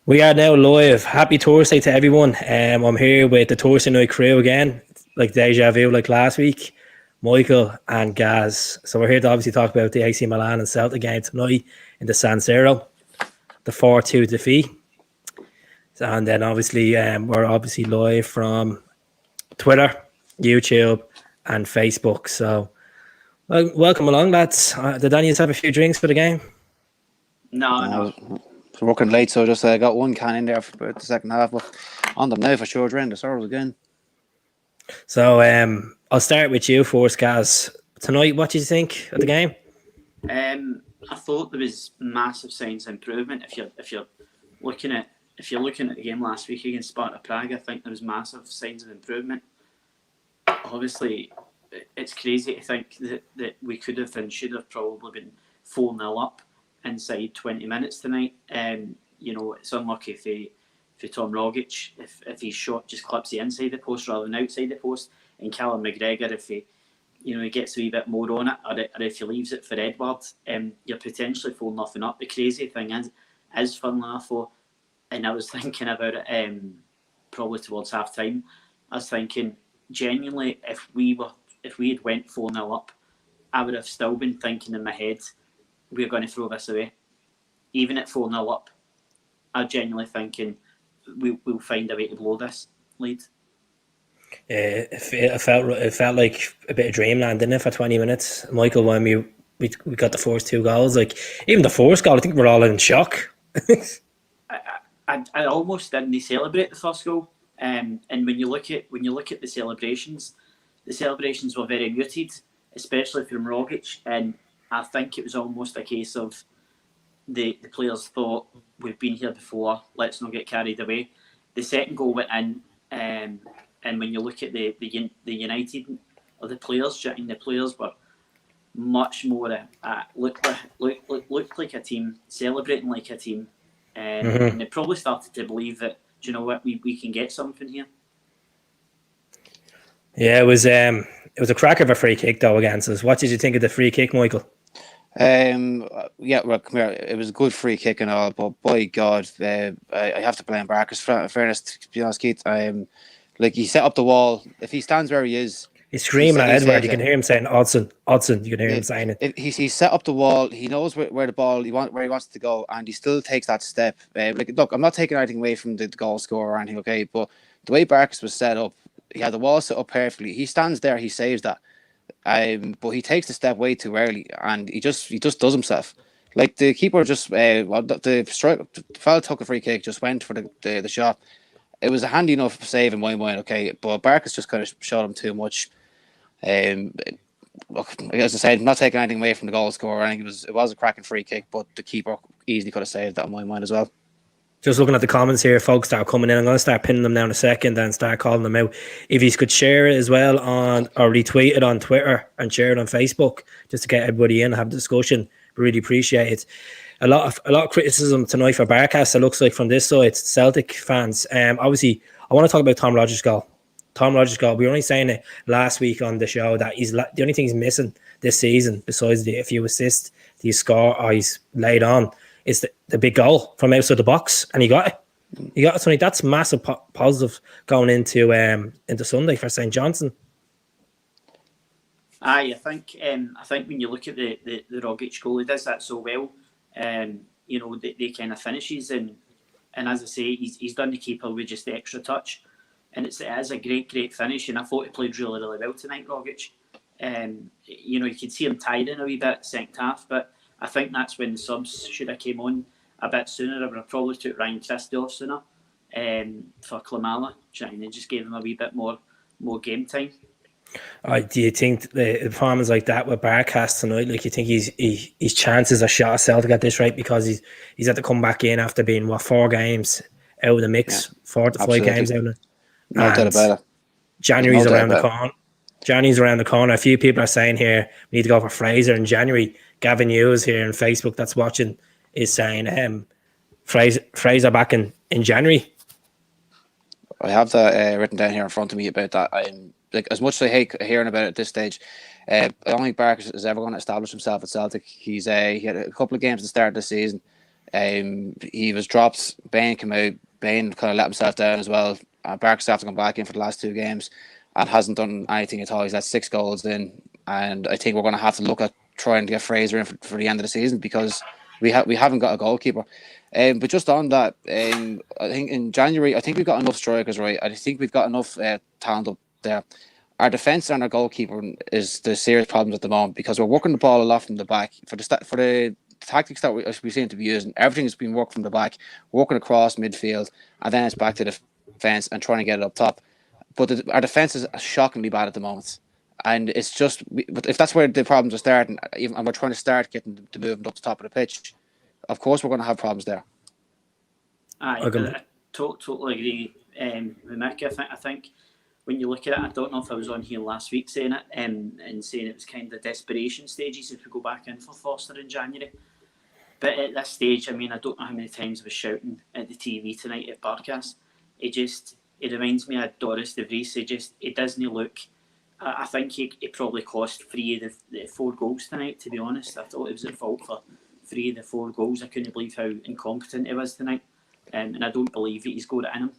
We are now live. Happy Thursday to everyone. I'm here with the Thursday night crew again, like deja vu, like last week. Michael and Gaz. So we're here to obviously talk about the AC Milan and Celtic game tonight in the San Siro, the 4-2 defeat. And then obviously we're obviously live from Twitter, YouTube, and Facebook. So welcome along, lads. Did any of you have a few drinks for the game? No, I no. was working late, so just got one can in there for about the second half. But on them now for sure, during the Sorrows again. So I'll start with you first, Gaz. Tonight, what did you think of the game? I thought there was massive signs of improvement. If you're looking at the game last week against Sparta Prague, I think there was massive signs of improvement. Obviously, it's crazy to think that we could have and should have probably been 4-0 up inside 20 minutes tonight. It's unlucky for Tom Rogic if his shot just clips the inside the post rather than outside the post, and Callum McGregor if he gets a wee bit more on it, or if he leaves it for Edward, you're potentially 4-0 up. The crazy thing is funnily enough, and I was thinking about it probably towards half time. I was thinking genuinely if we had went 4-0 up, I would have still been thinking in my head we're going to throw this away. Even at 4-0 up, I'm genuinely thinking we'll find a way to blow this lead. It felt like a bit of dreamland, didn't it, for 20 minutes? Michael, when we got the first two goals, like even the first goal, I think we're all in shock. I almost didn't celebrate the first goal. And when you look at the celebrations were very muted, especially from Rogic. And I think it was almost a case of the players thought we've been here before, let's not get carried away. The second goal went in, and when you look at the United or the players were much more looked like a team, celebrating like a team, and they probably started to believe that, do you know what, we can get something here. Yeah, it was a cracker of a free kick though against us. What did you think of the free kick, Michael? Yeah, well, come here. It was a good free kick and all, but by God, I have to blame Barker's. Fairness, to be honest, Keith. Like he set up the wall. If he stands where he is, he's screaming at Edward. You can hear him saying Odson. You can hear him saying it. He set up the wall. He knows where the ball where he wants it to go, and he still takes that step. Look, I'm not taking anything away from the goal scorer or anything, okay? But the way Barker's was set up, he had the wall set up perfectly. He stands there, he saves that. But he takes the step way too early, and he just does himself. Like the keeper just the fella took a free kick, just went for the shot. It was a handy enough save in my mind, okay. But Barkas just kind of shot him too much. Look, as I said, I'm not taking anything away from the goal scorer. I think it was a cracking free kick, but the keeper easily could have saved that in my mind as well. Just looking at the comments here, folks start coming in. I'm going to start pinning them down in a second and start calling them out. If you could share it as well or retweet it on Twitter and share it on Facebook, just to get everybody in and have a discussion, we really appreciate it. A lot of criticism tonight for Barkas, it looks like, from this side, Celtic fans. Obviously, I want to talk about Tom Rogers' goal. Tom Rogers' goal. We were only saying it last week on the show that he's the only thing he's missing this season, besides a few assists, he score or he's laid on, is the big goal from outside the box, and he got it. He got it tonight. That's massive positive going into Sunday for St. Johnson. I think when you look at the Rogic goal, he does that so well. They kind of finishes, and as I say, he's done the keeper with just the extra touch, and it is a great finish. And I thought he played really well tonight, Rogic. You could see him tired in a wee bit second half, but I think that's when the subs should have came on a bit sooner. I would have probably took Ryan Christie sooner for Klimala, and just gave him a wee bit more game time. Do you think the performance like that with Barkas tonight, like you think his chances are shot at Celtic at this rate, because he's had to come back in after being 4 games out of the mix, 4 to 5 games out of it. No doubt about it. January's around the corner. January's around the corner. A few people are saying here we need to go for Fraser in January. Gavin Hughes here on Facebook that's watching is saying Fraser back in January. I have that written down here in front of me about that. Like, as much as I hate hearing about it at this stage, I don't think Barker is ever going to establish himself at Celtic. He had a couple of games at the start of the season, He was dropped. Bain came out. Bain kind of let himself down as well. Barks after come back in for the last 2 games and hasn't done anything at all. He's had 6 goals in, and I think we're going to have to look at trying to get Fraser in for the end of the season because we haven't got a goalkeeper. But just on that, I think in January, I think we've got enough strikers, right? I think we've got enough talent up there. Our defence and our goalkeeper is the serious problems at the moment because we're working the ball a lot from the back. For the tactics that we seem to be using, everything's been worked from the back, working across midfield, and then it's back to the defence and trying to get it up top. But our defence is shockingly bad at the moment. And it's just, if that's where the problems are starting, and we're trying to start getting the movement up the top of the pitch, of course we're going to have problems there. I totally agree with Mick. I think when you look at it, I don't know if I was on here last week saying it and saying it was kind of desperation stages if we go back in for Foster in January. But at this stage, I mean, I don't know how many times I was shouting at the TV tonight at Barcast. It reminds me of Doris de Vries. It doesn't look. I think he probably cost 3 of the 4 goals tonight, to be honest. I thought it was at fault for 3 of the 4 goals. I couldn't believe how incompetent he was tonight. And I don't believe that he's got it in him.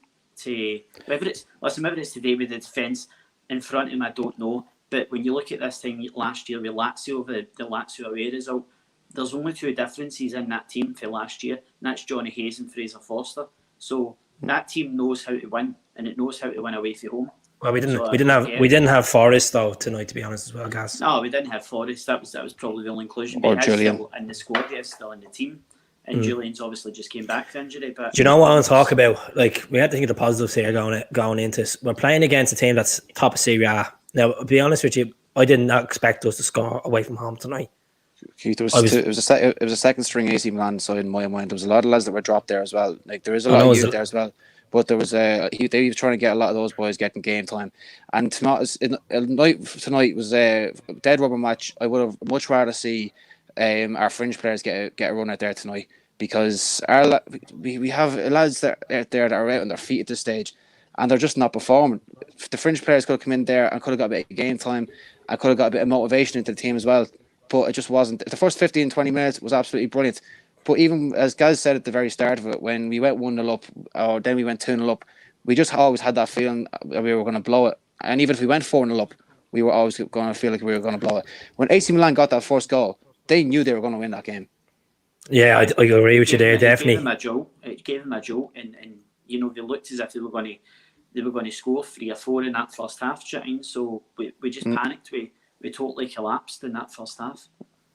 Whether it's today with the defence in front of him, I don't know. But when you look at this thing last year with Lazio, the Lazio away result, there's only 2 differences in that team for last year, and that's Johnny Hayes and Fraser Foster. So that team knows how to win, and it knows how to win away from home. Well, we didn't have Forrest though tonight, to be honest as well, guys. No, we didn't have Forrest. That was probably the only inclusion. Or but Julian still in the squad. He's still in the team, and Julian's obviously just came back from injury. But do you know what I want to talk about? Like, we have to think of the positives here going into this. We're playing against a team that's top of Serie A. Now, to be honest with you, I did not expect us to score away from home tonight. It was a second string AC Milan, so in my mind there was a lot of lads that were dropped there as well. Like there is a lot of youth there as well, but there was they were trying to get a lot of those boys getting game time. And tonight was a dead rubber match. I would have much rather see our fringe players get a run out there tonight because we have lads out there that are out on their feet at this stage, and they're just not performing. The fringe players could have come in there and could have got a bit of game time. I could have got a bit of motivation into the team as well. But it just wasn't. The first 15, 20 minutes was absolutely brilliant. But even as Gaz said at the very start of it, when we went 1-0 up, or then we went 2-0 up, we just always had that feeling that we were going to blow it. And even if we went 4-0 up, we were always going to feel like we were going to blow it. When AC Milan got that first goal, they knew they were going to win that game. Yeah, I agree with you there, definitely. It gave them a jolt, and you know, they looked as if they were going to score 3 or 4 in that first half. So we just panicked. We totally collapsed in that first half.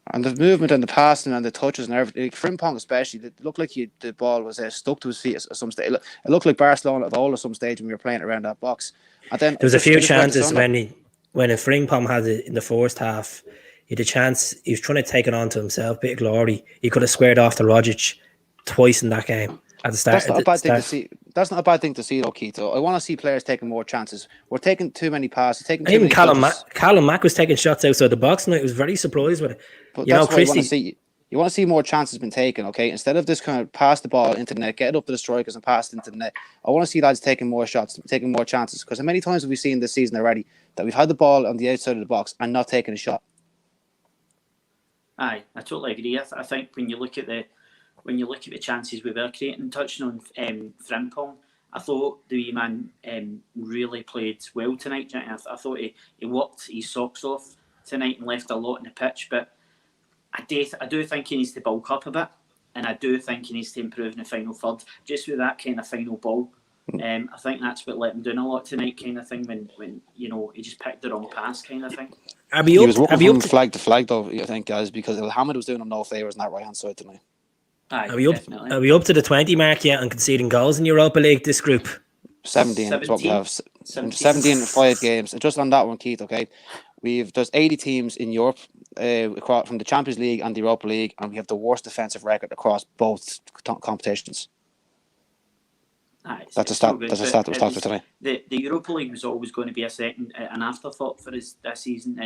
And the movement and the passing and the touches and everything, like Frimpong especially, it looked like the ball was stuck to his feet at some stage. It looked like Barcelona at all at some stage when we were playing around that box. And then there was a few chances when a Frimpong had it in the first half. He had a chance. He was trying to take it on to himself, bit of glory. He could have squared off to Rogic twice in that game at the start. That's not a bad thing to see. That's not a bad thing to see, though, Keito. I want to see players taking more chances. We're taking too many passes. Even Callum Mack was taking shots outside the box tonight. I was very surprised with it. But that's what you want to see more chances being taken, okay? Instead of this kind of pass the ball into the net, get it up to the strikers and pass it into the net. I want to see lads taking more shots, taking more chances. Because how many times have we seen this season already that we've had the ball on the outside of the box and not taking a shot? Aye, I totally agree. I think when you look at the chances we were creating, touching on Frimpong, I thought the wee man really played well tonight. I thought he worked his socks off tonight and left a lot in the pitch, but I do think he needs to bulk up a bit, and I do think he needs to improve in the final third, just with that kind of final ball. I think that's what let him down a lot tonight, kind of thing, when you know, he just picked the wrong pass, kind of thing. He was working from flag to flag, though, I think, guys, because Hamid was doing him no favours on that right hand side tonight. Aye, are we up to the 20 mark yet and conceding goals in Europa League, this group? 17 is what we have. 17 in 5 games. And just on that one, Keith, okay, there's 80 teams in Europe from the Champions League and the Europa League, and we have the worst defensive record across both competitions. Aye, that's a stat that was talked about today. The Europa League was always going to be an afterthought for us this season,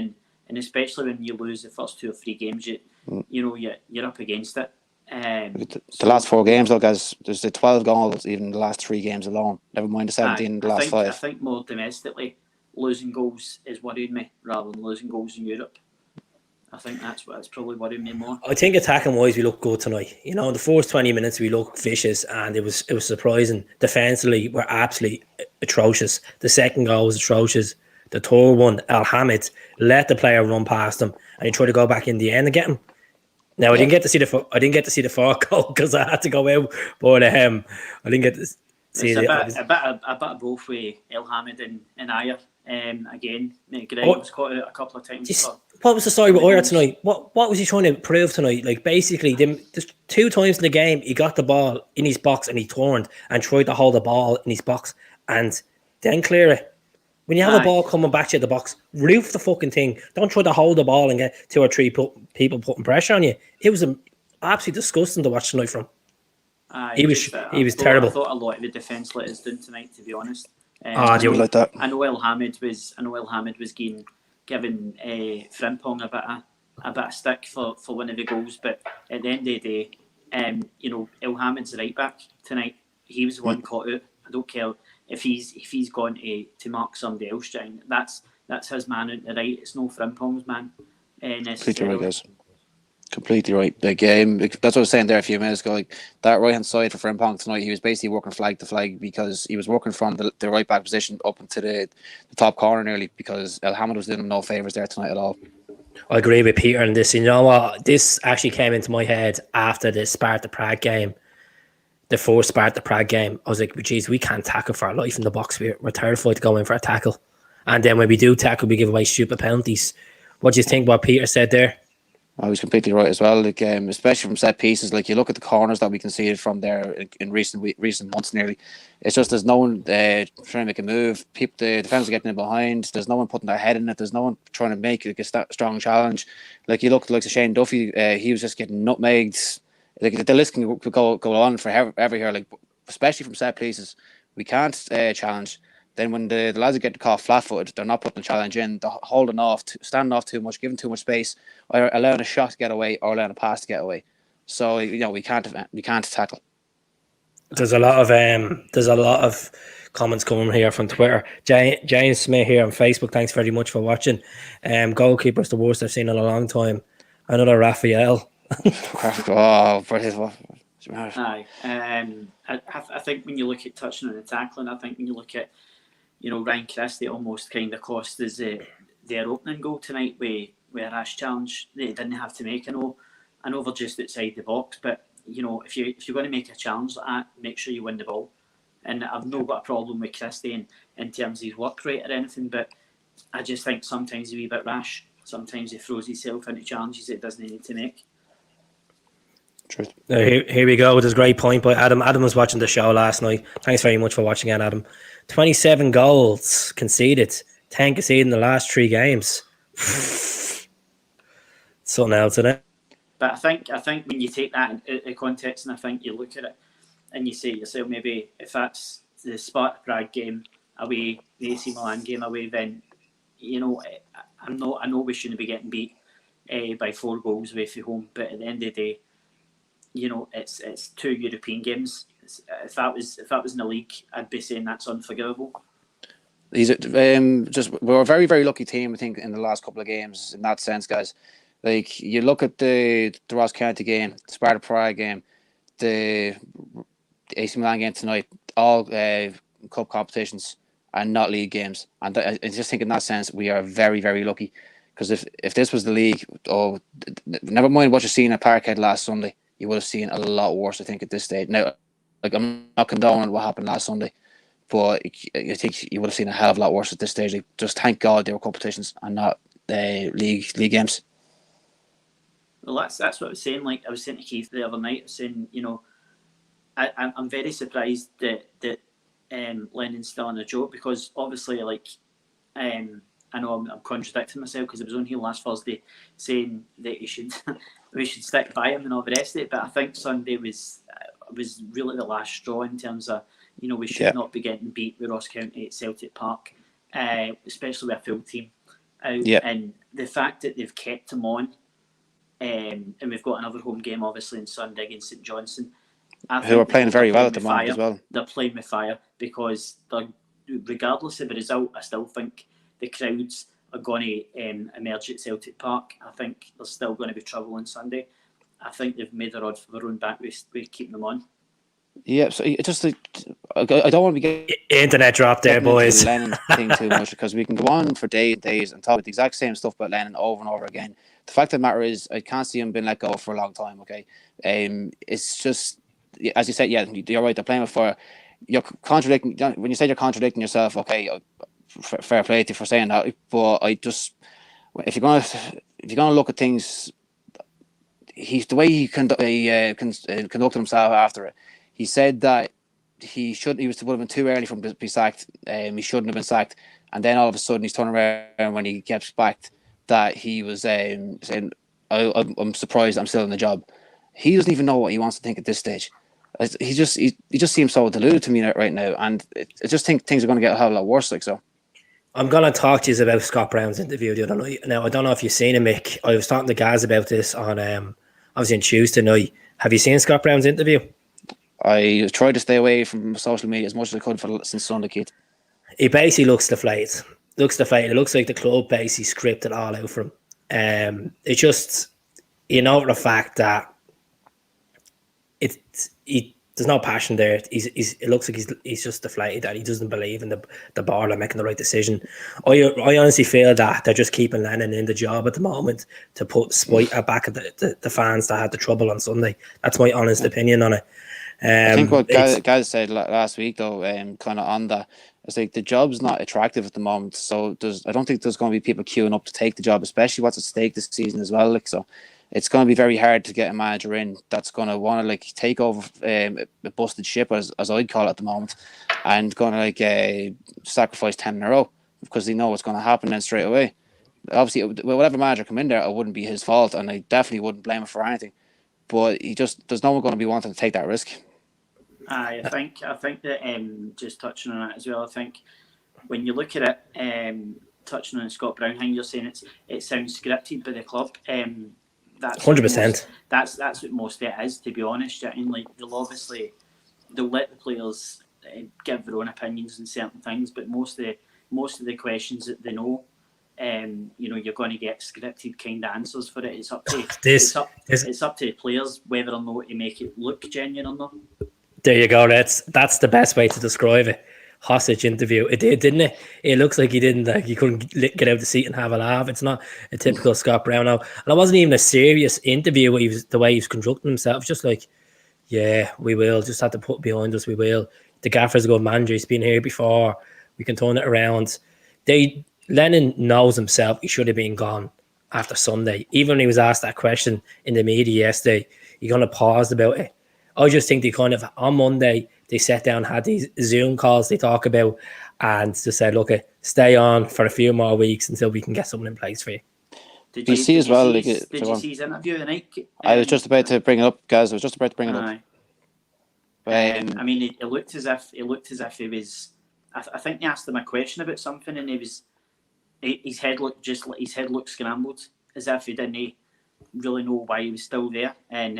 and especially when you lose the first 2 or 3 games, you're up against it. The last 4 games, though, guys, there's the 12 goals even in the last 3 games alone. Never mind the 17 in the last 5. I think more domestically, losing goals is worried me rather than losing goals in Europe. I think that's probably worrying me more. I think attacking wise, we looked good tonight. You know, in the first 20 minutes, we looked vicious, and it was surprising. Defensively, we're absolutely atrocious. The second goal was atrocious. The third one, Al Hamid let the player run past him, and he tried to go back in the end and get him. Now I didn't get to see the fourth goal because I had to go out, but I didn't get to see It's it. a bit of both with El Hamid and Ayer. Again, Greg was caught out a couple of times. What was the story with Ayer tonight? What was he trying to prove tonight? Like, basically, there's 2 times in the game he got the ball in his box and he turned and tried to hold the ball in his box and then clear it. When you have a ball coming back to you at the box, roof the fucking thing. Don't try to hold the ball and get 2 or 3 people putting pressure on you. It was absolutely disgusting to watch tonight from. He was terrible. I thought a lot of the defence let us down tonight, to be honest. I like that. I know El Hamid was giving Frimpong a bit of stick for one of the goals, but at the end of the day, El Hamid's right back tonight. He was the one caught out. I don't care if he's gone to mark somebody else down. That's his man out the right. It's no Frimpong's man. Completely right, guys. Completely right. Like, that's what I was saying there a few minutes ago. Like, that right hand side for Frimpong tonight, he was basically working flag to flag because he was working from the right back position up into the top corner nearly, because El Hamid was doing him no favours there tonight at all. I agree with Peter on this. You know what? This actually came into my head after the Sparta Prague game. The first Sparta Prague game. I was like, geez, we can't tackle for our life in the box. We're terrified to go in for a tackle. And then when we do tackle, we give away stupid penalties. What do you think what Peter said there? I was completely right as well. Like, especially from set pieces, like you look at the corners that we conceded from there in recent months, nearly. It's just there's no one trying to make a move. The defenders are getting in behind. There's no one putting their head in it. There's no one trying to make like a strong challenge. Like, you look at the likes of Shane Duffy, he was just getting nutmegged. Like, the list can go on forever here. Like, especially from set pieces, we can't challenge. Then when the lads are getting caught flat-footed, they're not putting the challenge in. They're holding off, standing off too much, giving too much space, or allowing a shot to get away, or allowing a pass to get away. So we can't tackle. There's a lot of comments coming here from Twitter. James Smith here on Facebook. Thanks very much for watching. Goalkeeper's the worst I've seen in a long time. Another Raphael. Aye. I think when you look at touching and tackling, I think when you look at Ryan Christie almost kind of cost us their opening goal tonight with a rash challenge they didn't have to make. I know they're just outside the box, but if you're going to make a challenge like that, make sure you win the ball. And I've not got a problem with Christie in terms of his work rate or anything, but I just think sometimes he's a wee bit rash. Sometimes he throws himself into challenges that he doesn't need to make. Truth. Here we go. There's a great point by Adam. Adam was watching the show last night. Thanks very much for watching it, Adam. 27 goals conceded. 10 conceded in the last 3 games. Something else, isn't it? But I think when you take that in context, and I think you look at it and you say to yourself, maybe if that's the Sparta Prague game away, the AC Milan game away, then I know we shouldn't be getting beat by 4 goals away from home. But at the end of the day, it's 2 European games. If that was in the league, I'd be saying that's unforgivable. We're a very, very lucky team, I think, in the last couple of games in that sense, guys. Like, you look at the Ross County game, the Sparta Prague game, the AC Milan game tonight, all cup competitions and not league games. And I just think in that sense we are very, very lucky, because if this was the league, never mind what you're seeing at Parkhead last Sunday, you would have seen a lot worse, I think, at this stage. Now, like, I'm not condoning what happened last Sunday, but I think you would have seen a hell of a lot worse at this stage. Like, just thank God they were competitions and not league games. Well, that's what I was saying. Like, I was saying to Keith the other night, I was saying, I'm very surprised that Lennon's still on the job, because obviously, like, I know I'm contradicting myself, because I was on here last Thursday saying that we should stick by him and all the rest of it. But I think Sunday was really the last straw in terms of, we should not be getting beat with Ross County at Celtic Park, especially with a full team out. And the fact that they've kept him on, and we've got another home game obviously on Sunday against St Johnstone, who are playing very well at the moment as well. They're playing with fire, because regardless of the result, I still think the crowds are going to emerge at Celtic Park. I think there's still going to be trouble on Sunday. I think they've made their odds for their own back with keeping them on. Yeah, so it just like, I don't want to be getting Internet drop there, boys. into the Lennon thing too much, because we can go on for days and days and talk about the exact same stuff about Lennon over and over again. The fact of the matter is, I can't see him being let go for a long time. Okay, it's just, as you said, yeah, you're right. They're playing with fire. You're contradicting when you say you're contradicting yourself. Okay, fair play to you for saying that. But I just, if you're gonna look at things, he's the way he conducted himself after it. He said that he would have been too early for him to be sacked. He shouldn't have been sacked. And then all of a sudden he's turning around when he gets backed that he was saying, I'm surprised I'm still in the job. He doesn't even know what he wants to think at this stage. He just seems so deluded to me right now. And I just think things are going to get a hell of a lot worse. Like so. I'm going to talk to you about Scott Brown's interview the other night. Now, I don't know if you've seen it, Mick. I was talking to Gaz about this on, obviously on Tuesday night. Have you seen Scott Brown's interview? I tried to stay away from social media as much as I could since Sunday, kid. He basically looks deflated. It looks like the club basically scripted all out for him. It's just, the fact that there's no passion there. It looks like he's just deflated, that he doesn't believe in the board and making the right decision. I honestly feel that they're just keeping Lennon in the job at the moment to put spite back at the fans that had the trouble on Sunday. That's my honest opinion on it. I think what Gaz said last week, though, kind of on that, is like the job's not attractive at the moment. So I don't think there's going to be people queuing up to take the job, especially what's at stake this season as well. Like so, it's going to be very hard to get a manager in that's going to want to like take over a busted ship, as I'd call it at the moment, and going to like sacrifice 10 in a row because they know what's going to happen then straight away. Obviously, whatever manager come in there, it wouldn't be his fault, and I definitely wouldn't blame him for anything. But there's no one going to be wanting to take that risk. I think that just touching on that as well. I think when you look at it, touching on Scott Brown, you're saying it sounds scripted by the club. That's 100%. That's what most of it is, to be honest. I mean, like they'll let the players give their own opinions on certain things, but most of the questions that they know, you're going to get scripted kind of answers for it. It's up to it's up to the players whether or not to make it look genuine or not. There you go. That's the best way to describe it. Hostage interview. It did, didn't it? It looks like he didn't. Like he couldn't get out the seat and have a laugh. It's not a typical Scott Brown. And it wasn't even a serious interview. The way he was conducting himself, just like, yeah, we will. Just have to put behind us. We will. The gaffer's a good manager. He's been here before. We can turn it around. Lennon knows himself. He should have been gone after Sunday. Even when he was asked that question in the media yesterday, he kind of paused about it. I just think they kind of, on Monday, they sat down, had these Zoom calls they talk about, and just said, look, stay on for a few more weeks until we can get something in place for you. Did you see his interview tonight? I was just about to bring it up, guys. I was just about to bring it up. I mean, it looked as if he was. I think they asked him a question about something, and his head looked scrambled, as if he didn't really know why he was still there, and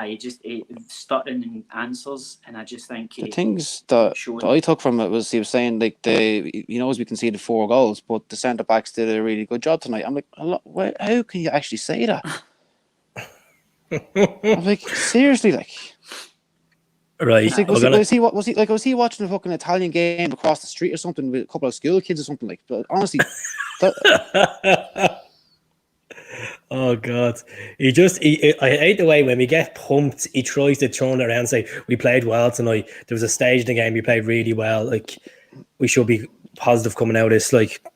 he just stuttering in answers, and I just think the things that I took from it was he was saying like he knows we conceded 4 goals, but the centre backs did a really good job tonight. I'm like, how can you actually say that? I'm like, seriously, like. Right. Like, was he watching a fucking Italian game across the street or something with a couple of school kids or something like? But honestly, oh God, I hate the way when we get pumped, he tries to turn it around and say we played well tonight. There was a stage in the game we played really well. Like we should be positive coming out of this. Like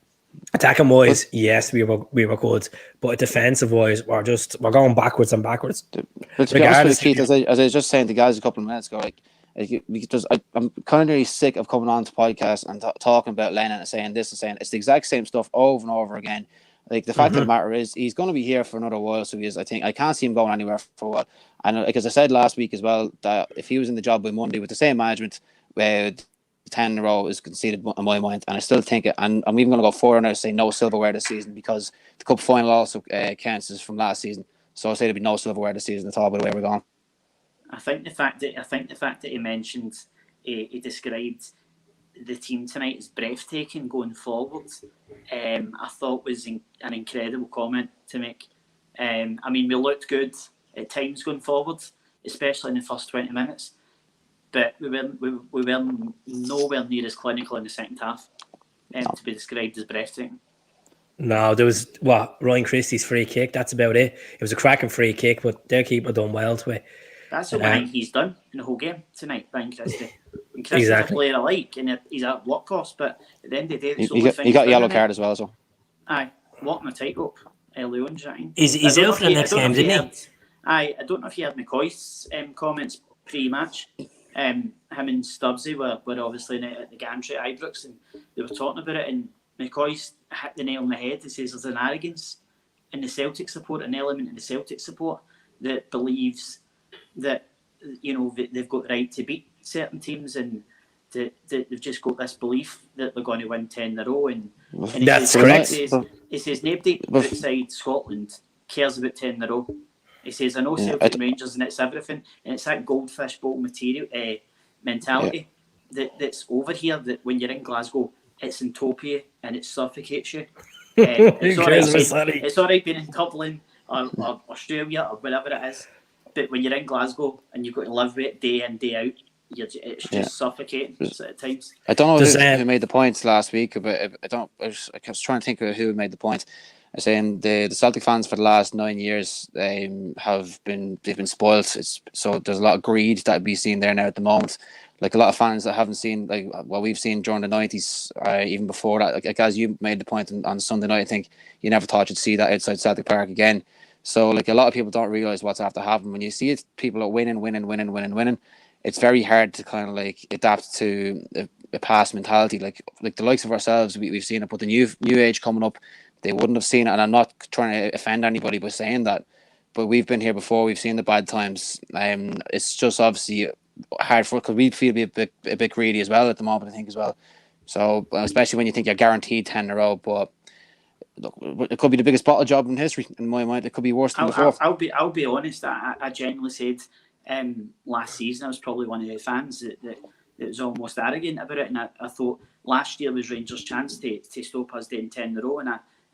attacking wise, yes, we were good, but defensive wise, we're going backwards and backwards. But to be honest with you, Keith, as I was just saying to guys a couple of minutes ago, I'm kind of really sick of coming on to podcasts and talking about Lennon and saying this and saying it's the exact same stuff over and over again. Like the fact of the matter is, he's going to be here for another while. So he is. I think I can't see him going anywhere for a while. And like as I said last week as well, that if he was in the job by Monday with the same management, 10 in a row is conceded in my mind. And I still think it. And I'm even going to go forward and say no silverware this season because the cup final also counts from last season. So I'll say there'll be no silverware this season at all. By the way we're going. I think the fact that he mentioned he described the team tonight is breathtaking going forward. I thought was an incredible comment to make. I mean, we looked good at times going forward, especially in the first 20 minutes, but we were nowhere near as clinical in the second half to be described as breathtaking. No, there was Ryan Christie's free kick. That's about it. It was a cracking free kick, but their keeper done well to it. That's the only thing he's done in the whole game tonight, Ryan Christie. And Christie's Exactly. a player I like, and he's at what cost? But at the end of the day, he got a yellow card as well. So aye, walking a tightrope early on. He's out for the next game, didn't he? I don't know if you had McCoy's comments pre-match. Him and Stubbsy were obviously at the gantry at Ibrox, and they were talking about it, and McCoy hit the nail on the head. He says there's an arrogance in the Celtic support, an element in the Celtic support that believes that they've got the right to beat certain teams, and that they've just got this belief that they're going to win 10 in a row. And that's correct. He says nobody outside Scotland cares about 10 in a row. He says, I know Celtic and Rangers, and it's everything, and it's that goldfish bowl material mentality that's over here, that when you're in Glasgow, it's utopia and it suffocates you. It's all right being in Dublin or Australia or wherever it is, but when you're in Glasgow and you've got to live with it day in, day out, it's just suffocating at times. I don't know who made the points last week, but I was trying to think of who made the point. I was saying the Celtic fans for the last 9 years they've been spoiled. So there's a lot of greed that we seen there now at the moment. Like a lot of fans that haven't seen like what we've seen during the 90s, even before that. Like as you made the point on Sunday night, I think you never thought you'd see that outside Celtic Park again. So like a lot of people don't realise what's after happening. When you see it, people are winning. It's very hard to kind of like adapt to a past mentality. Like the likes of ourselves, we've seen it, but the new age coming up, they wouldn't have seen it. And I'm not trying to offend anybody by saying that, but we've been here before. We've seen the bad times. It's just obviously hard for, because we feel a bit greedy as well at the moment, I think, as well. So especially when you think you're guaranteed 10 in a row, but look, it could be the biggest bottle job in history in my mind. It could be worse than before. I'll be honest. I genuinely said last season I was probably one of the fans that was almost arrogant about it, and I thought last year was Rangers' chance to stop us doing 10 in a row, and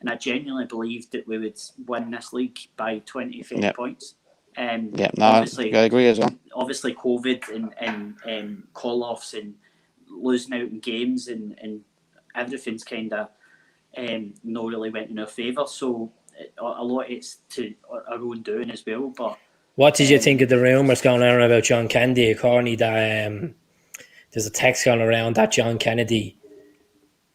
I genuinely believed that we would win this league by 20, 30 points. Obviously, I agree as well. Obviously, COVID and call-offs and losing out in games and everything's kind of not really went in our favour. So a lot it's to our own doing as well. But what did you think of the rumours going on about John Kennedy? According that there's a text going around that John Kennedy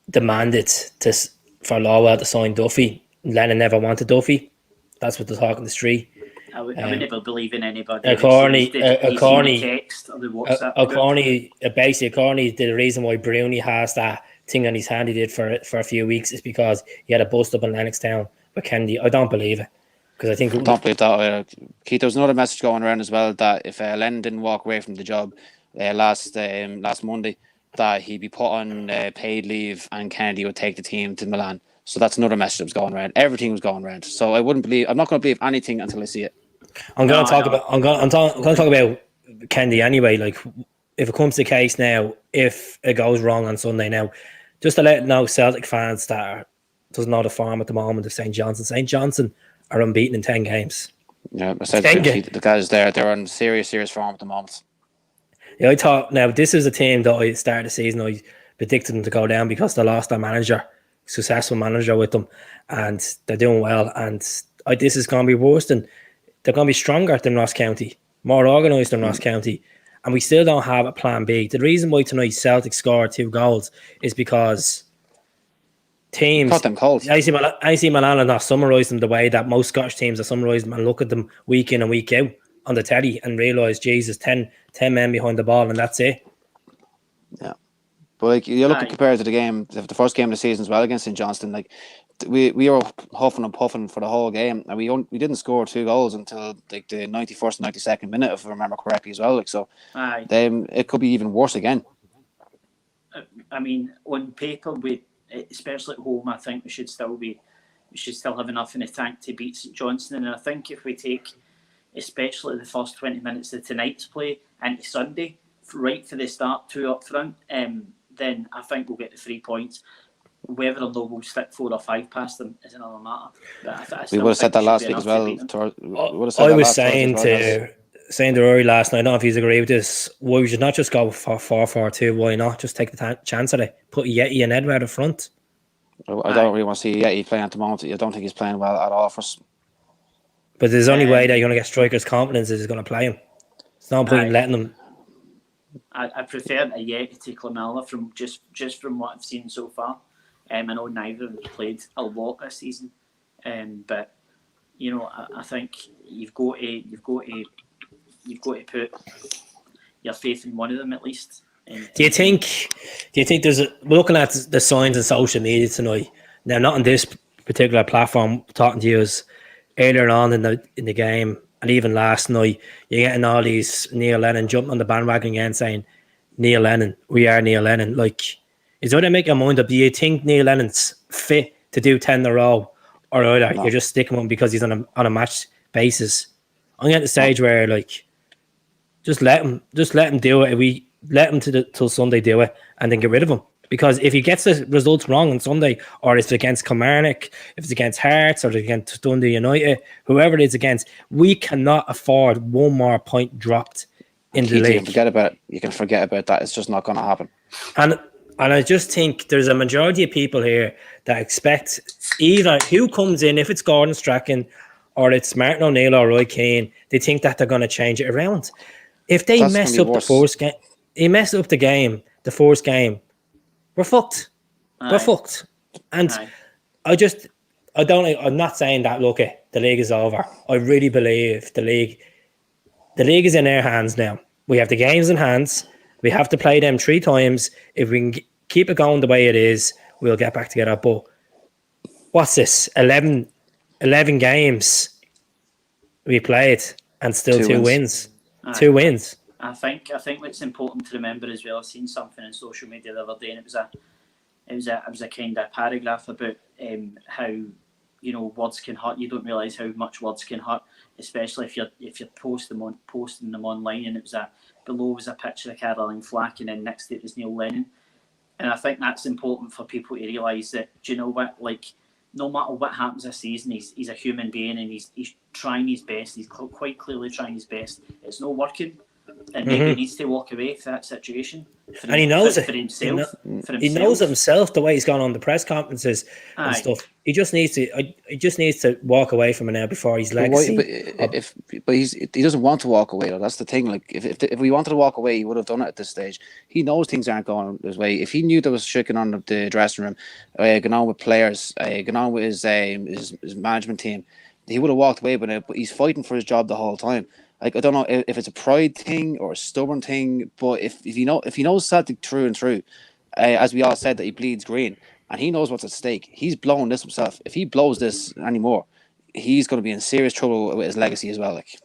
demanded for Lawwell to sign Duffy. Lennon never wanted Duffy. That's what they're talking the street. I would never believe in anybody. According, text or the WhatsApp. Basically, the reason why Bruni has that thing on his hand he did for a few weeks is because he had a bust up in Lennoxtown with Kennedy. I don't believe it, because I think I don't believe that. Keith, there was another message going around as well that if Lennon didn't walk away from the job last Monday, that he'd be put on paid leave and Kennedy would take the team to Milan. So that's another message that was going around. Everything was going around. So I'm not going to believe anything until I see it. I'm going to talk about Kennedy anyway. Like, if it comes to the case now, if it goes wrong on Sunday now, just to let know Celtic fans that doesn't know the form at the moment of St. Johnson. St. Johnson are unbeaten in 10 games. Yeah, I said the guys there, they're on serious form at the moment. Yeah, I thought, now this is a team that I started the season, I predicted them to go down because they lost their manager, successful manager with them, and they're doing well. And this is going to be worse than, they're going to be stronger than Ross County, more organised than Ross County, and we still don't have a plan B. The reason why tonight Celtic scored 2 goals is because teams, caught them cold. AC Milan are not summarising the way that most Scottish teams are summarising, and look at them week in and week out on the telly and realise, Jesus, 10 men behind the ball and that's it. Yeah. But like you look compared to the first game of the season as well against St. Johnston, like we were huffing and puffing for the whole game, and we didn't score 2 goals until like the 91st and 92nd minute, if I remember correctly as well. Like so, it could be even worse again. I mean, on paper, especially at home, I think we should still have enough in the tank to beat St. Johnstone. And I think if we take, especially the first 20 minutes of tonight's play into Sunday, right for the start, 2 up front, then I think we'll get the 3 points. Whether or not we'll stick 4 or 5 past them is another matter. But I We still would have think said that should last be week as enough to well. beat them. We would have said I that was last Thursday as well, saying to Rory last night, I don't know if you agree with this, why we should not just go for 4-4-2, why not just take the chance at it, put Yeti and Edward up front. I don't really want to see Yeti playing at the moment. I don't think he's playing well at all for us. But there's only way that you're going to get strikers' confidence is going to play him. It's no point in letting them. I prefer a Yeti to Clamella from just from what I've seen so far. I know neither of them played a lot this season, but you know I think you've got to put your faith in one of them at least. Do you think there's we're looking at the signs on social media tonight? Now, not on this particular platform, talking to you as earlier on in the game, and even last night, you're getting all these Neil Lennon jumping on the bandwagon again, saying Neil Lennon, we are Neil Lennon. Like, is there to make your mind up? Do you think Neil Lennon's fit to do 10 in a row, or either you're just sticking with him because he's on a match basis? I'm getting to the stage where like, just let him do it. We let him till Sunday do it, and then get rid of him. Because if he gets the results wrong on Sunday, or if it's against Kilmarnock, if it's against Hearts, or against Dundee United, whoever it is against, we cannot afford one more point dropped in the league. You can forget about that. It's just not going to happen. And I just think there's a majority of people here that expect either who comes in, if it's Gordon Strachan or it's Martin O'Neill or Roy Keane, they think that they're going to change it around. If they mess up the first game, the first game, we're fucked. We're fucked. And I'm not saying that, look, the league is over. I really believe the league is in our hands now. We have the games in hands. We have to play them 3 times. If we can keep it going the way it is, we'll get back together. But what's this? 11 games we played and still 2 wins. 2 wins. I think what's important to remember as well. I've seen something on social media the other day, and it was a kind of paragraph about how, you know, words can hurt. You don't realise how much words can hurt, especially if you're posting them online. And below was a picture of Caroline Flack, and then next to it was Neil Lennon. And I think that's important for people to realise that, do you know what, like, no matter what happens this season, he's a human being, and he's trying his best. He's quite clearly trying his best. It's not working, and maybe he needs to walk away from that situation. And he knows it. For himself. He knows it himself, the way he's gone on the press conferences and stuff. He just needs to walk away from it now before his legacy. He doesn't want to walk away though. That's the thing. Like if we wanted to walk away, he would have done it at this stage. He knows things aren't going his way. If he knew there was shaking on the dressing room, going on with players, going on with his management team, he would have walked away with it. But he's fighting for his job the whole time. Like, I don't know if it's a pride thing or a stubborn thing, but if he knows Celtic through and through, as we all said, that he bleeds green, and he knows what's at stake. He's blown this himself. If he blows this anymore, he's going to be in serious trouble with his legacy as well. Like,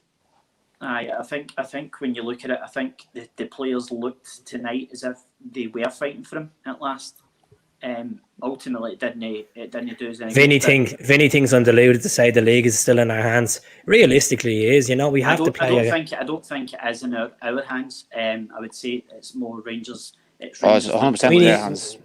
I think when you look at it, I think the players looked tonight as if they were fighting for him at last. Ultimately, it didn't do us anything. Vinny thinks I'm deluded to say the league is still in our hands. Realistically, it is. You know, we have to play. I don't think it is in our hands. I would say it's more Rangers. It's 100% in their hands.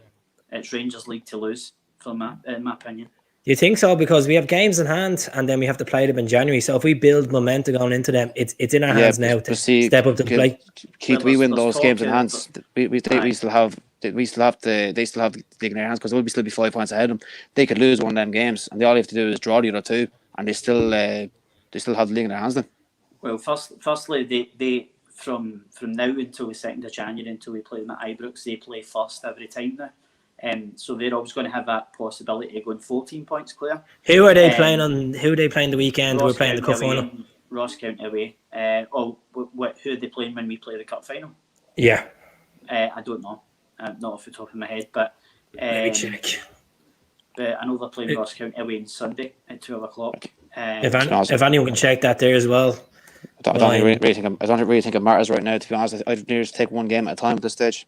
It's Rangers' league to lose, in my opinion. Do you think so? Because we have games in hand, and then we have to play them in January. So if we build momentum going into them, it's in our hands now to step up to the plate. Keith, we win those games in hands. We still have the league in their hands, because they'll still be 5 points ahead of them. They could lose one of them games, and all they have to do is draw the other 2, and they still have the league in their hands then. Well, firstly, they from now until the 2nd of January, until we play them at Ibrox, they play first every time now. So they're always going to have that possibility of going 14 points clear. Who are they playing on? Who are they playing the weekend? We're playing the cup final. Ross County away. Who are they playing when we play the cup final? Yeah. I don't know. Not off the top of my head, but let me check. But I know they're playing Ross County away on Sunday at 12:00. If anyone can check that there as well. I don't really think it matters right now, to be honest. I'd just take one game at a time at this stage.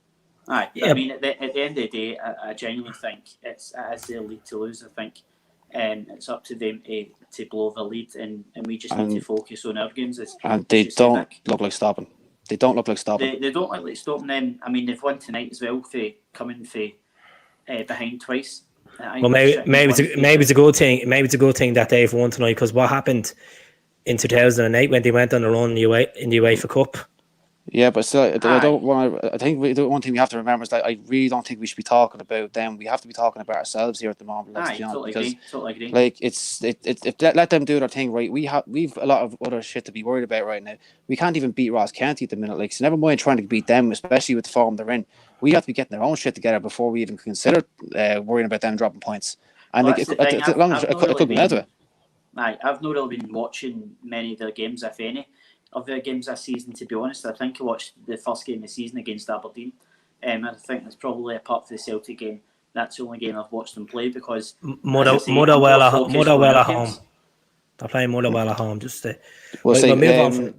Aye, yeah. I mean, at the end of the day, I genuinely think it's their league to lose. I think it's up to them to blow the lead, and we just need to focus on our games. And they don't look like stopping. They don't look like stopping. They don't look like stopping them. I mean, they've won tonight as well for coming for behind twice. Well, maybe it's a good thing. Maybe it's a good thing that they've won tonight, because what happened in 2008 when they went on the run in the UEFA Cup. Yeah, but still, I don't want to. I think the one thing we have to remember is that I really don't think we should be talking about them. We have to be talking about ourselves here at the moment. Totally agree. Like if let them do their thing, right? We've a lot of other shit to be worried about right now. We can't even beat Ross County at the minute. Like, so never mind trying to beat them, especially with the form they're in. We have to be getting their own shit together before we even consider worrying about them dropping points. And it could be led to it. I've not really been watching many of their games, if any, of their games this season, to be honest. I think I watched the first game of the season against Aberdeen. I think that's probably, apart from the Celtic game, that's the only game I've watched them play, because Motherwell at home. They're playing Motherwell at home. Just we'll move on from.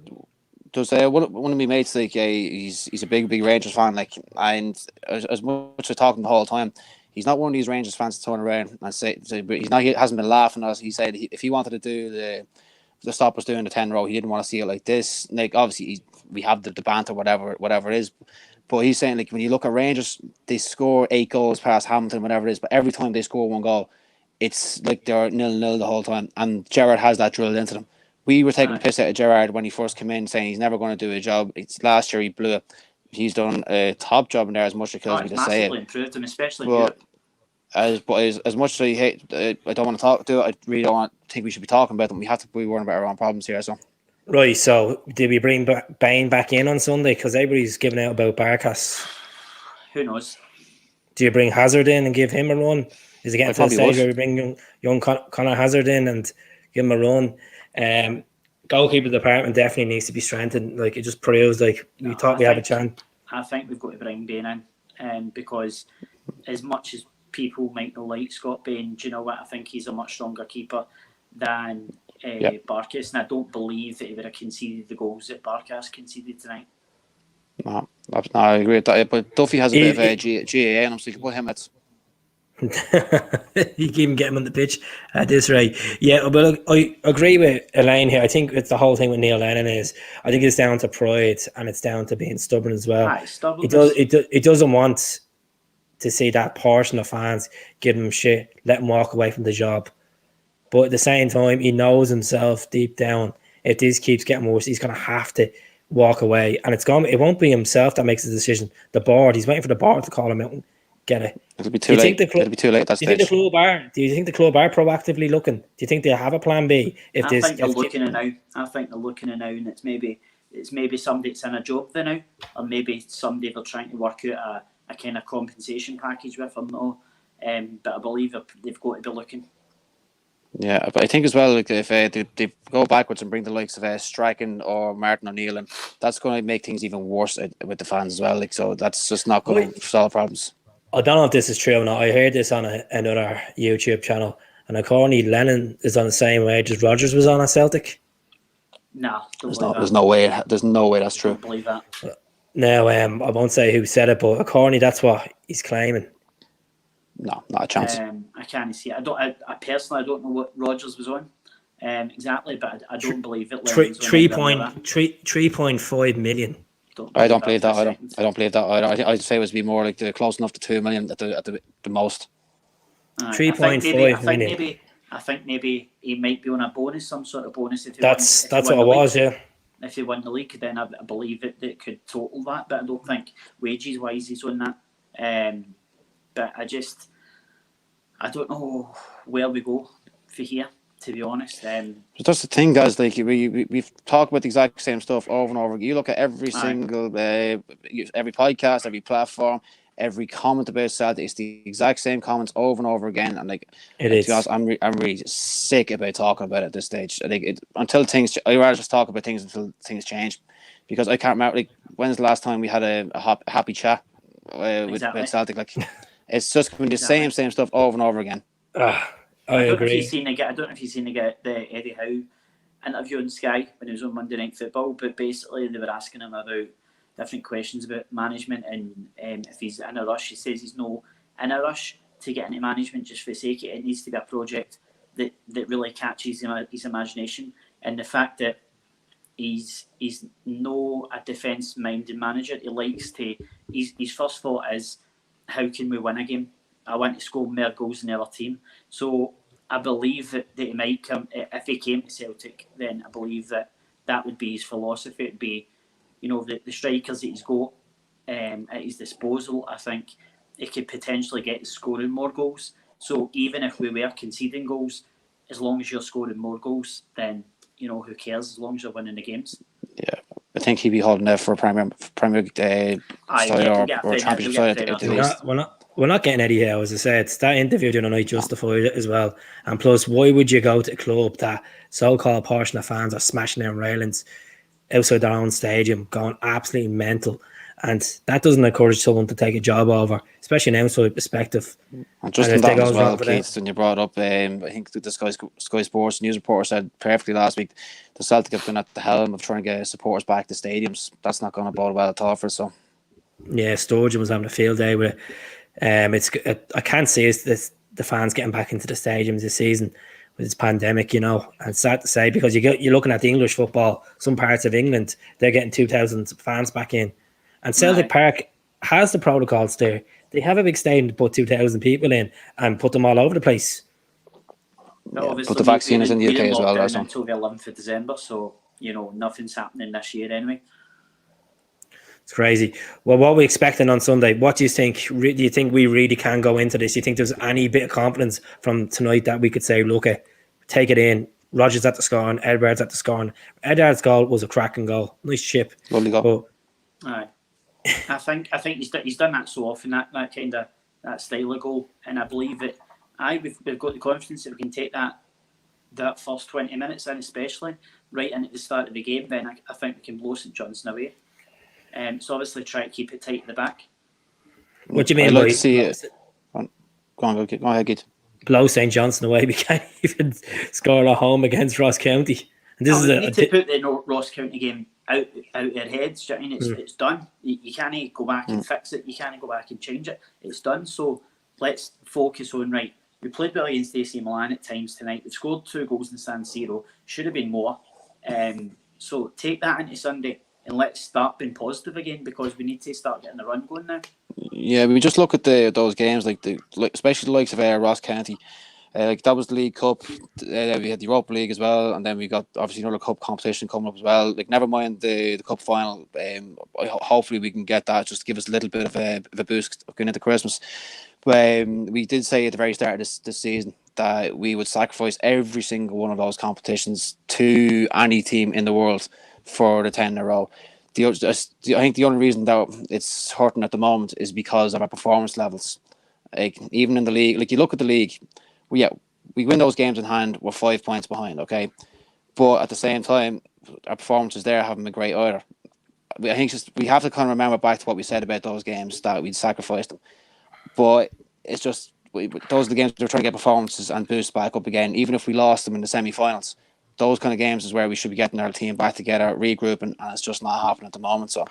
There's one of my mates, like he's a big Rangers fan, like, and as much as talking the whole time, he's not one of these Rangers fans to turn around and say but he hasn't been laughing at us. He said if he wanted to do the stop us doing the 10 row, he didn't want to see it like this. Like, obviously we have the banter, whatever it is, but he's saying, like, when you look at Rangers, they score 8 goals past Hamilton, whatever it is, but every time they score 1 goal, it's like they're 0-0 the whole time, and Gerrard has that drilled into them. We were taking the piss out of Gerrard when he first came in, saying he's never going to do a job. It's last year he blew it. He's done a top job in there, as much as it kills me to say it. Improved him, especially in Europe. As much as I hate, I don't want to talk to it. I really don't think we should be talking about them. We have to be worrying about our own problems here. So, right. So, did we bring Bain back in on Sunday? Because everybody's giving out about Barkas. Who knows? Do you bring Hazard in and give him a run? Is it getting to the stage where we bring young Conor Hazard in and give him a run? Goalkeeper department definitely needs to be strengthened. Like, it just proves like we thought we have a chance. I think we've got to bring Bain in, because as much as people might not like Scott Bain, do you know what? I think he's a much stronger keeper than Barkas, and I don't believe that he would have conceded the goals that Barkas conceded tonight. No, I agree with that. But Duffy has a bit of a GAA, and I'm thinking, put him at. You can even get him on the pitch at this rate. Yeah, but look, I agree with Elaine here. I think it's the whole thing with Neil Lennon is, I think it's down to pride, and it's down to being stubborn as well. It doesn't want to see that portion of fans give him shit, let him walk away from the job. But at the same time, he knows himself deep down, if this keeps getting worse, he's going to have to walk away. And it won't be himself that makes the decision. The board, he's waiting for the board to call him out and get it. It'll be too late. It'll be too late at that stage. Do you think the club are proactively looking? Do you think they have a plan B? I think they're looking at now. I think they're looking at now, and it's maybe somebody that's in a job there now, or maybe somebody they're trying to work out a kind of compensation package with, or no. But I believe they've got to be looking. Yeah, but I think as well, like, if they go backwards and bring the likes of Strachan or Martin O'Neill, and that's going to make things even worse with the fans as well. Like, so that's just not going to solve problems. I don't know if this is true or not. I heard this on another YouTube channel, and accordingly, Lennon is on the same wage as Rodgers was on at Celtic. No, there's no way. There's no way that's true. I don't believe that. Now, I won't say who said it, but accordingly, that's what he's claiming. No, not a chance. I can't see it. I personally don't know what Rodgers was on exactly, but I don't believe it. 3.5 million. I don't believe that. I don't believe that. I'd say it would be more like close enough to 2 million at the most. 3.5 million. I think maybe he might be on a bonus, some sort of bonus. That's what it was, yeah. If they win the league, then I believe it could total that, but I don't think wages wise he's on that. But I don't know where we go for here, to be honest. But that's the thing, guys. Like, we've talked about the exact same stuff over and over. You look at every single, every podcast, every platform, every comment about Celtic. It's the exact same comments over and over again. And like, it is. To be honest, I'm really sick about talking about it at this stage. I think until things, I rather just talk about things until things change, because I can't remember. Like, when's the last time we had a happy chat with Celtic? Like. It's just going to be the same stuff over and over again. I agree. I don't know if you've seen the Eddie Howe interview on Sky when he was on Monday Night Football, but basically they were asking him about different questions about management, and if he's in a rush. He says he's no in a rush to get into management just for the sake of it. It needs to be a project that really catches his imagination, and the fact that he's no a defence-minded manager. He likes to. His first thought is, how can we win a game? I want to score more goals than the other team. So I believe that he might come. If he came to Celtic, then I believe that would be his philosophy. It'd be, the strikers that he's got at his disposal. I think he could potentially get scoring more goals. So even if we were conceding goals, as long as you're scoring more goals, then who cares? As long as you're winning the games. Yeah, I think he'd be holding there for a Premier side or Championship side. We're not getting Eddie Howe, as I said. That interview the other night justified it as well. And plus, why would you go to a club that so-called portion of fans are smashing down railings outside their own stadium, going absolutely mental? And that doesn't encourage someone to take a job over, especially an outside perspective. And just in that as well, Keith, when you brought up, I think the Sky Sports news reporter said perfectly last week, the Celtic have been at the helm of trying to get supporters back to stadiums. That's not going to bode well at all for us. So. Yeah, Sturgeon was having a field day with it. I can't see the fans getting back into the stadiums this season with this pandemic, and it's sad to say because you're looking at the English football, some parts of England, they're getting 2,000 fans back in. And Celtic Park has the protocols there. They have a big stadium to put 2,000 people in and put them all over the place. But the vaccine is in the UK as well. Until the 11th of December, so, nothing's happening this year anyway. It's crazy. Well, what are we expecting on Sunday? What do you think? Do you think we really can go into this? Do you think there's any bit of confidence from tonight that we could say, look, take it in? Rodgers at the scoring, Edwards at the scoring. Edwards' goal was a cracking goal. Nice chip. Lovely goal. Aye. I think he's done that so often, that kind of that style of goal, and I believe that we've got the confidence that we can take that first 20 minutes in, especially right in at the start of the game. Then I think we can blow St Johnstone away. So obviously try to keep it tight at the back. What do you mean? I'd like to see it. Go ahead, Keith. Blow St Johnstone away. We can't even score at home against Ross County. And this we need to put the Ross County game out their heads. Do you know what I mean? It's done. You can't go back and fix it. You can't go back and change it. It's done. So let's focus on, right, we played well against AC Milan at times tonight. We've scored 2 goals in San Siro. Should have been more. So take that into Sunday and let's start being positive again, because we need to start getting the run going now. Yeah, we just look at those games, especially the likes of Ross County. That was the League Cup. We had the Europa League as well, and then we got obviously another cup competition coming up as well. Never mind the cup final. Hopefully we can get that, just to give us a little bit of a boost going into Christmas. We did say at the very start of this season that we would sacrifice every single one of those competitions to any team in the world for the 10 in a row. I think the only reason that it's hurting at the moment is because of our performance levels. Even in the league, you look at the league. We win those games in hand. We're 5 points behind, okay? But at the same time, our performances there haven't been great either. I think we have to kind of remember back to what we said about those games, that we'd sacrificed them. But it's just, those are the games we're trying to get performances and boost back up again, even if we lost them in the semi-finals. Those kind of games is where we should be getting our team back together, regrouping, and it's just not happening at the moment. So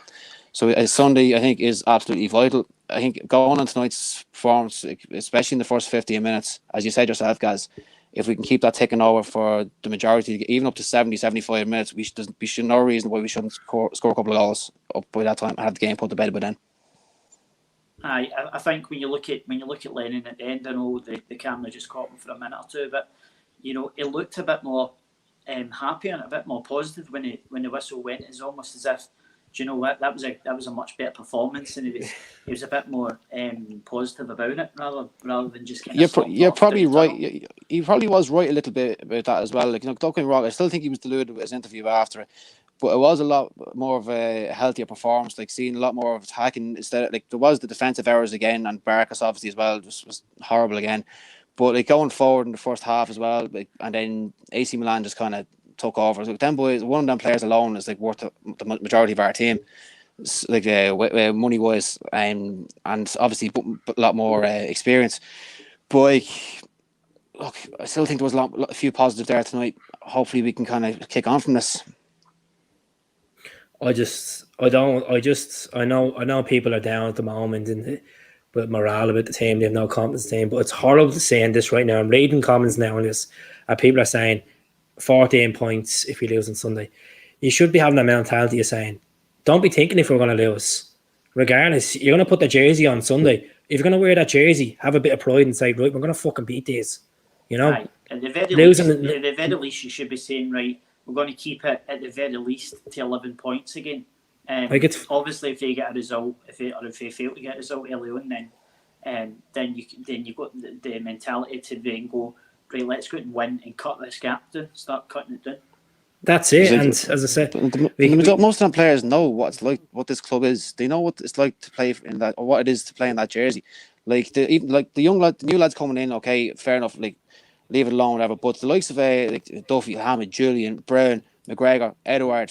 Sunday, I think, is absolutely vital. I think going on tonight's performance, especially in the first 15 minutes, as you said yourself, guys, if we can keep that ticking over for the majority, even up to 70, 75 minutes, we should no reason why we shouldn't score a couple of goals up by that time and have the game put to bed by then. I think when you look at Lennon at the end, I know the camera just caught him for a minute or two, but it looked a bit more happy and a bit more positive when the whistle went. It's almost as if, do you know what, that was a much better performance, and he was a bit more positive about it rather than just kind of. You're probably right. He probably was right a little bit about that as well. Don't get me wrong. I still think he was deluded with his interview after it, but it was a lot more of a healthier performance. Seeing a lot more of attacking instead of, there was the defensive errors again, and Barkas obviously as well was horrible again. But going forward in the first half as well, and then AC Milan just kind of took over. Them boys, one of them players alone is worth the majority of our team, money wise, and obviously a lot more experience. But look, I still think there was a few positives there tonight. Hopefully, we can kind of kick on from this. I know people are down at the moment with morale about the team. They have no confidence in the team, but it's horrible to say in this right now. I'm reading comments now on this, and people are saying 14 points if we lose on Sunday. you should be having that mentality of saying, don't be thinking if we're going to lose. Regardless, you're going to put the jersey on Sunday. If you're going to wear that jersey, have a bit of pride and say, right, we're going to fucking beat these. You know? Aye. At the very least, you should be saying, right, we're going to keep it at the very least to 11 points again. Obviously, if they get a result, if they fail to get a result early on, then you've got the mentality to then go, right, let's go and win and cut this gap down, start cutting it down. That's it. And as I said, most of the players know what it's like, what this club is. They know what it's like to play in that, or what it is to play in that jersey. Like the new lads coming in, okay, fair enough. Like, leave it alone, whatever. But the likes of like Duffy, Hammond, Julian, Brown, McGregor, Edward,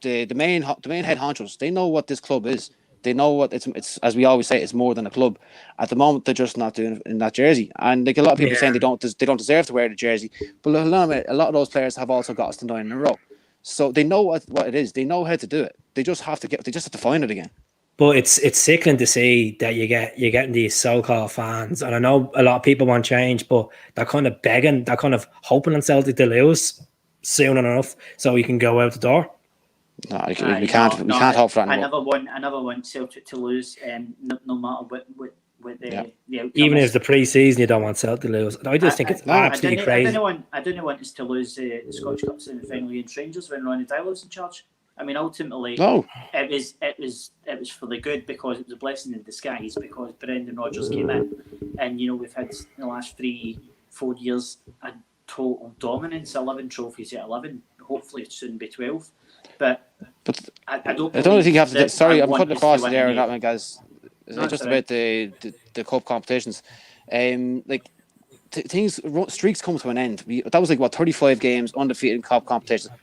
the main head honchos, they know what this club is. They know what it's as we always say, it's more than a club. At the moment, they're just not doing it in that jersey. And like a lot of people saying they don't deserve to wear the jersey. But a lot of those players have also got us to 9 in a row. So they know what it is. They know how to do it. They just have to find it again. But it's sickening to see that you're getting these so-called fans, and I know a lot of people want change, but they're kind of begging, they're kind of hoping on Celtic to lose soon enough so we can go out the door. No, we can't hope for that anymore. I never want Celtic to lose, no matter what the outcome. Even if it's the pre-season, you don't want Celtic to lose. I just think it's absolutely crazy. I didn't want us to lose the Scottish Cup semi-final against Rangers when Ronnie Dyler was in charge. I mean, ultimately, it was for the good, because it was a blessing in disguise, because Brendan Rodgers came in, and we've had in the last 3-4 years a total dominance, 11 trophies at 11. Hopefully, it soon be 12. But I don't think you have to. Sorry, I'm putting across there and that one, guys. It's just about the cup competitions. Streaks come to an end. That was 35 games undefeated in cup competitions.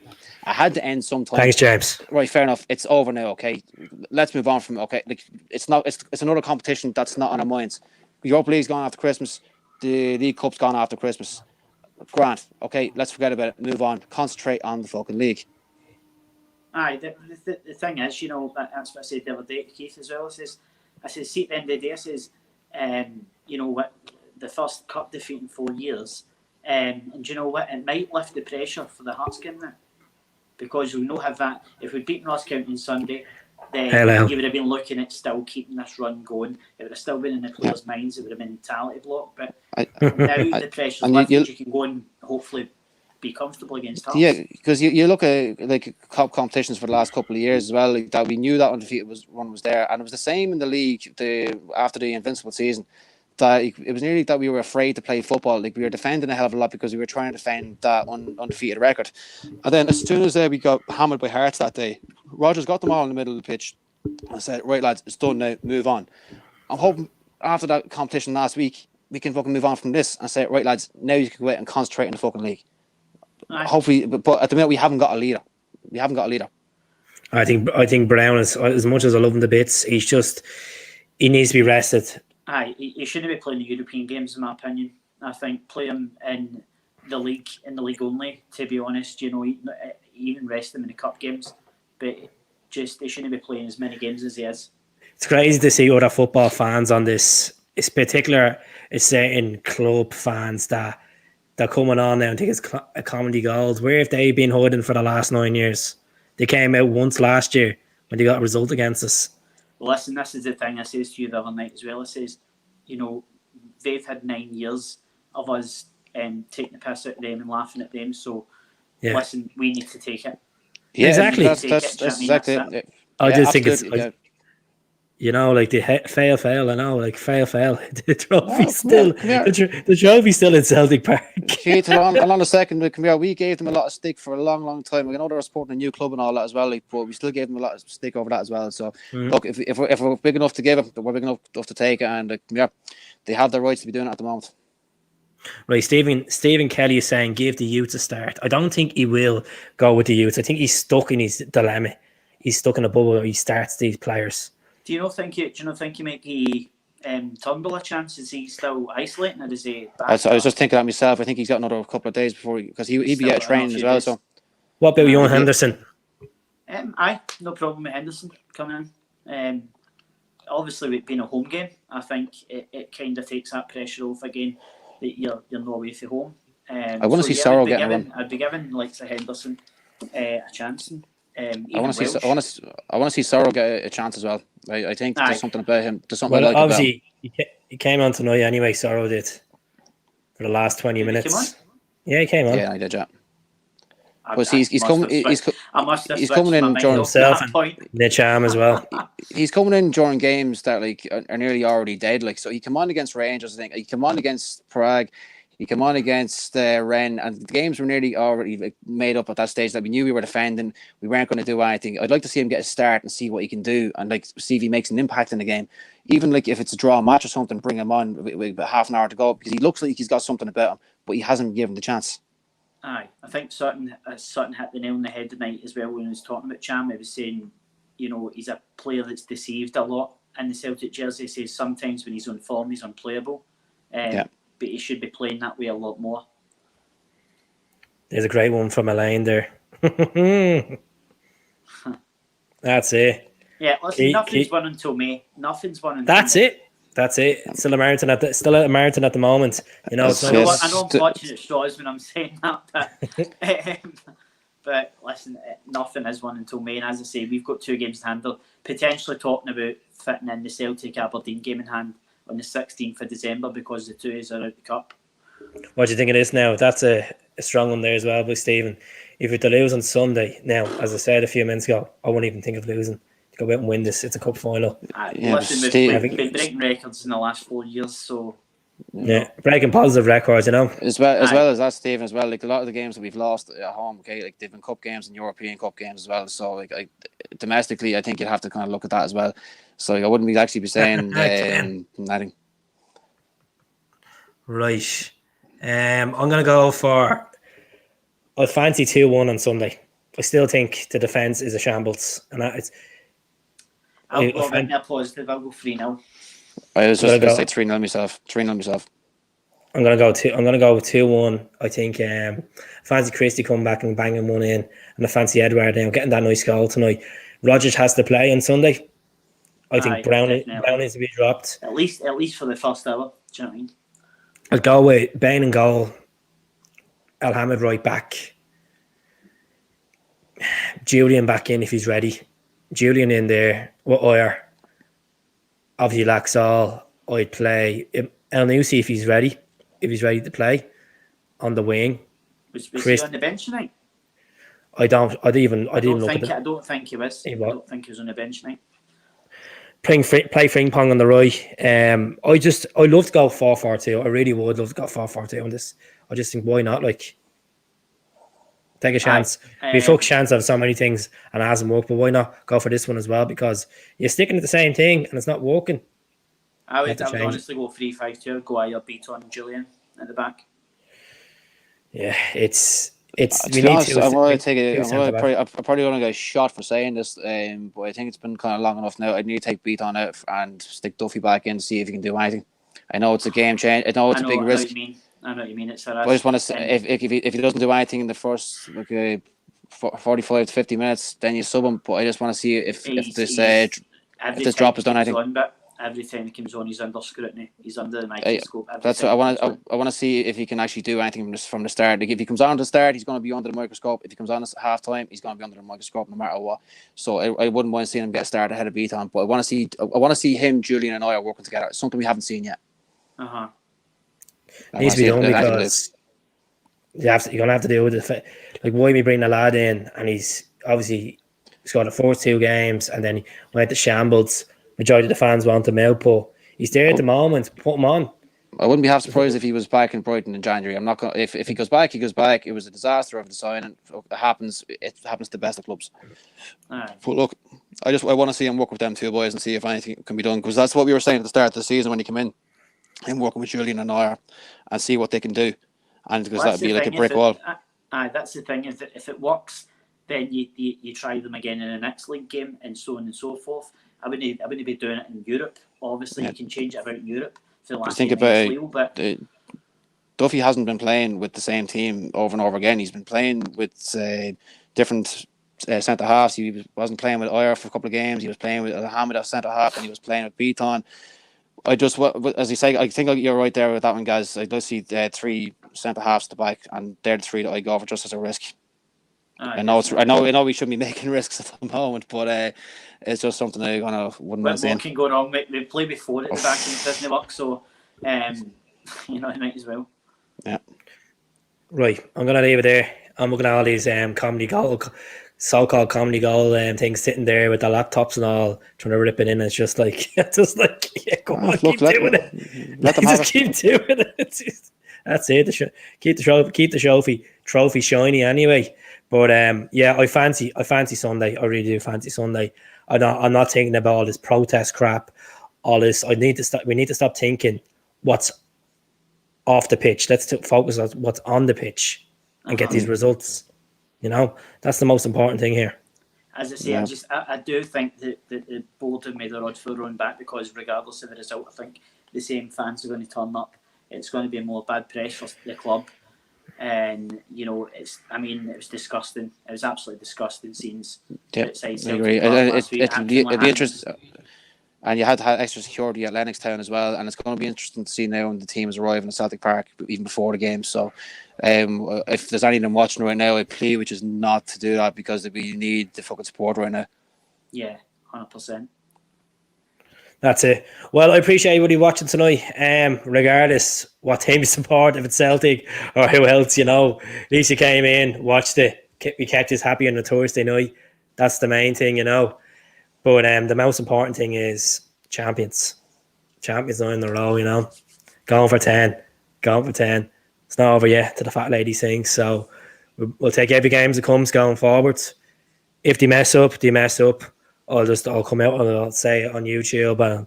I had to end sometime. Thanks, James. Right, fair enough. It's over now. Okay, let's move on from. Okay, it's not. It's another competition that's not on our minds. Europa League's gone after Christmas. The League Cup's gone after Christmas. Grant. Okay, let's forget about it. Move on. Concentrate on the fucking league. Aye, the thing is, that's what I said the other day to Keith as well. I said, see, at the end of the day, I says, what, the first cup defeat in 4 years, and do you know what, it might lift the pressure for the Hearts game now, because we know how that, if we'd beaten Ross County on Sunday, then you would have been looking at still keeping this run going. It would have still been in the players' minds. It would have been a mentality block. But now the pressure's lifted, you can go and hopefully be comfortable against Hearts. Yeah, because you look at cup competitions for the last couple of years as well. That we knew that undefeated run was there, and it was the same in the league. After the invincible season, that it was nearly that we were afraid to play football. We were defending a hell of a lot because we were trying to defend that undefeated record. And then as soon as we got hammered by Hearts that day, Rodgers got them all in the middle of the pitch and said, "Right, lads, it's done now. Move on." I'm hoping after that competition last week we can fucking move on from this and say, "Right, lads, now you can go out and concentrate on the fucking league." Right. Hopefully, but at the minute we haven't got a leader. I think Brown is, as much as I love him to bits, he needs to be rested. Aye, he shouldn't be playing the European games, in my opinion. I think play him in the league only. To be honest, even rest him in the cup games, but just they shouldn't be playing as many games as he is. It's crazy to see other football fans on this. It's particular, it's certain club fans that they're coming on now and think it's a comedy gold. Where have they been hiding for the last 9 years? They came out once last year when they got a result against us. Well, listen, this is the thing I says to you the other night as well. I says, they've had 9 years of us taking the piss out of them and laughing at them. So, listen, we need to take it. Yeah, exactly. That's exactly it. I just think it's... the fail. I know, fail. The trophy's still in Celtic Park. Along the second, we gave them a lot of stick for a long, long time. We know they're supporting a new club and all that as well, but we still gave them a lot of stick over that as well. So, look, if we're big enough to give it, we're big enough to take it, and they have the rights to be doing it at the moment. Right, Stephen Kelly is saying give the youth a start. I don't think he will go with the youth. I think he's stuck in his dilemma. He's stuck in a bubble where he starts these players. Do you not think you might give Turnbull a chance? Is he still isolating, or is he back? I was just thinking that myself. I think he's got another couple of days before, because he'd be out of training as well. So, what about Johan Henderson? Aye, no problem with Henderson coming in. Obviously, with being a home game, I think it kind of takes that pressure off again that you're not away from home. I want to see Sorrow getting one. I'd be giving like Henderson a chance. I want to see. I want to see Sorrow get a chance as well. I think there's something about him. There's something Well, I like about him. obviously, he came on tonight anyway. Sorrow did for the last 20 minutes. Yeah, he came on. Yeah, I did. Yeah. But he's coming. He's coming in during himself and Mitch Ham as well. He's coming in during games that like are nearly already dead. Like, so he come on against Rangers. I think he come on against Prague. He came on against Rennes, and the games were nearly already like, made up at that stage that we knew we were defending. We weren't going to do anything. I'd like to see him get a start and see what he can do, and like see if he makes an impact in the game. Even like if it's a draw match or something, bring him on with about half an hour to go, because he looks like he's got something about him, but he hasn't been given the chance. Aye, I think Sutton hit the nail on the head tonight as well when he was talking about Cham. He was saying, you know, he's a player that's deceived a lot in the Celtic jersey. He says sometimes when he's on form, he's unplayable. But he should be playing that way a lot more. There's a great one from Milan there. That's it. Yeah, listen, nothing's won until May. Nothing's won until That's May. it. That's it. It's still a marathon at the moment. You know, I know I'm clutching at straws when I'm saying that, but listen, nothing is won until May. And as I say, we've got 2 games to handle. Potentially talking about fitting in the Celtic Aberdeen game in hand on the 16th of December because the 2 is are out the cup. What do you think of this now? That's a strong one there as well by Stephen. If you're to lose on Sunday, now, as I said a few minutes ago, I wouldn't even think of losing. To go out and win this, it's a cup final. Listen, we've been breaking records in the last 4 years, so breaking positive records, you know. As well as that, Stephen, as well. Like a lot of the games that we've lost at home, okay, like they've been cup games and European Cup games as well. So like domestically, I think you'd have to kind of look at that as well. So I wouldn't actually be saying nothing. Right. I'm gonna go for. I fancy 2-1 on Sunday. I still think the defence is a shambles, and it's. I'll go positive. I'll go 3-0. I was just going to say 3-0 myself. 3-0 myself. I'm gonna go 2-1. I think fancy Christie coming back and banging one in, and I fancy Edward now getting that nice goal tonight. Rogers has to play on Sunday. I think Brown needs to be dropped. At least for the first hour. Do you know what I mean? I'll go with Bain and goal. Alhamid right back. Julian back in if he's ready. Julian in there with Oyer. Obviously Laxall. I'd play El Nusi if he's ready. If he's ready to play on the wing. Was he on the bench tonight? I didn't look at it. I don't think he was. I don't think he was on the bench tonight. Play Frimpong on the right. I love to go 4-4-2. I really would love to go 4-4-2 on this. I just think why not? Like, take a chance. We took a chance on so many things and it hasn't worked, but why not go for this one as well? Because you're sticking to the same thing and it's not working. I would honestly go 3-5-2. Go Ayer, Beaton, and Julian at the back. Yeah, it's. I'm probably going to get shot for saying this, but I think it's been kind of long enough now. I need to take Beaton out and stick Duffy back in, see if he can do anything. I know it's a game change. I know it's a big risk. I know what you mean. It's I just want to say, if he doesn't do anything in the first 45 to 50 minutes, then you sub him. But I just want to see if this drop has done anything. Every time he comes on, he's under scrutiny. He's under the microscope. That's what I want. I want to see if he can actually do anything from the start. Like if he comes on to the start, he's going to be under the microscope. If he comes on at half time, he's going to be under the microscope no matter what. So I wouldn't want to see him get a start ahead of Beaton. But I want to see him, Julian, and I are working together. It's something we haven't seen yet. Needs to be done because you're going to have to deal with it. Like, why we bring a lad in and he's obviously scored the first 2 games and then he went to shambles. Majority of the fans want him out, but he's there at the moment. Put him on. I wouldn't be half surprised if he was back in Brighton in January. I'm not going. If he goes back, he goes back. It was a disaster of the signing. It happens. It happens to the best of clubs. But look, I want to see him work with them 2 boys and see if anything can be done, because that's what we were saying at the start of the season when he came in, him working with Julian and Neuer and see what they can do, and because that'd be like a brick wall. That's the thing. If it works, then you try them again in the next league game and so on and so forth. I wouldn't be doing it in Europe. Obviously, you can change it about in Europe. Think about it. Duffy hasn't been playing with the same team over and over again. He's been playing with different centre halves. He wasn't playing with Oyer for a couple of games. He was playing with Hamid as centre half, and he was playing with Beaton. As you say, I think you're right there with that one, guys. I'd like to see 3 centre halves at the back, and they're the 3 that I go for just as a risk. I would be honest with you, if it works, then you try them again in the next league game and so on and so forth. I wouldn't be doing it in Europe. Think about it. Duffy hasn't been playing with the same team over and over again. He's been playing with different centre halves. He was playing with Hamid as centre half, and he was playing with Beaton. I think you're right there with that one, guys. I'd like to see 3 centre halves at the back, and they're the 3 that I go for just as a risk. Aye, I know definitely. I know we shouldn't be making risks at the moment, but it's just something I wouldn't mind What seeing. can go wrong? We play before at the back and it doesn't work, so it might as well. Yeah. Right, I'm gonna leave it there. I'm looking at all these so-called comedy goal things sitting there with the laptops and all, trying to rip it in. It's just like, yeah, come on, Look, keep doing it. let them have Just it. keep doing it. That's it. Keep the trophy shiny anyway. But yeah, I fancy Sunday. I really do fancy Sunday. I'm not thinking about all this protest crap. All this. We need to stop thinking what's off the pitch. Let's focus on what's on the pitch and get these results. That's the most important thing here. As I say, Yeah. I do think that the board have made their odds for rowing back, because regardless of the result, I think the same fans are going to turn up. It's going to be more bad press for the club, and it was disgusting. It was absolutely disgusting scenes Yeah, outside I Celtic agree. Park last week. It'll be interesting. And you had to have extra security at Lennoxtown as well, and it's going to be interesting to see now when the teams arrive in Celtic Park even before the game. So, if there's any of them watching right now, I plead which is not to do that, because we need the fucking support right now. Yeah, 100%. That's it. Well, I appreciate everybody watching tonight. Regardless what team you support, if it's Celtic or who else, at least you came in, watched it. We kept us happy on the Thursday night. That's the main thing, But the most important thing is champions. Champions 9 in a row, Going for 10. Going for 10. It's not over yet to the fat lady thing. So we'll take every game as it comes going forward. If they mess up, they mess up. I'll come out and I'll say it on YouTube, and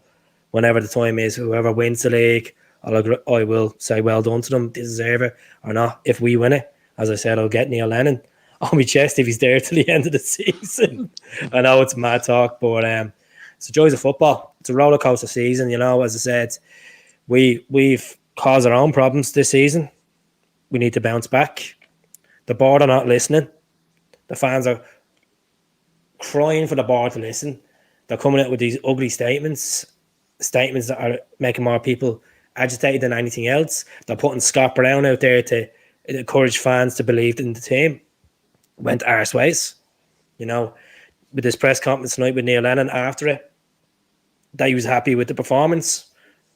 whenever the time is, whoever wins the league, I will say well done to them. They deserve it or not. If we win it, as I said, I'll get Neil Lennon on my chest if he's there till the end of the season. I know it's mad talk, but it's the joys of football. It's a roller coaster season, as I said. We've caused our own problems this season. We need to bounce back. The board are not listening. The fans are crying for the board to listen. They're coming out with these ugly statements that are making more people agitated than anything else. They're putting Scott Brown out there to encourage fans to believe in the team. Went arse ways, with this press conference tonight with Neil Lennon after it, that he was happy with the performance.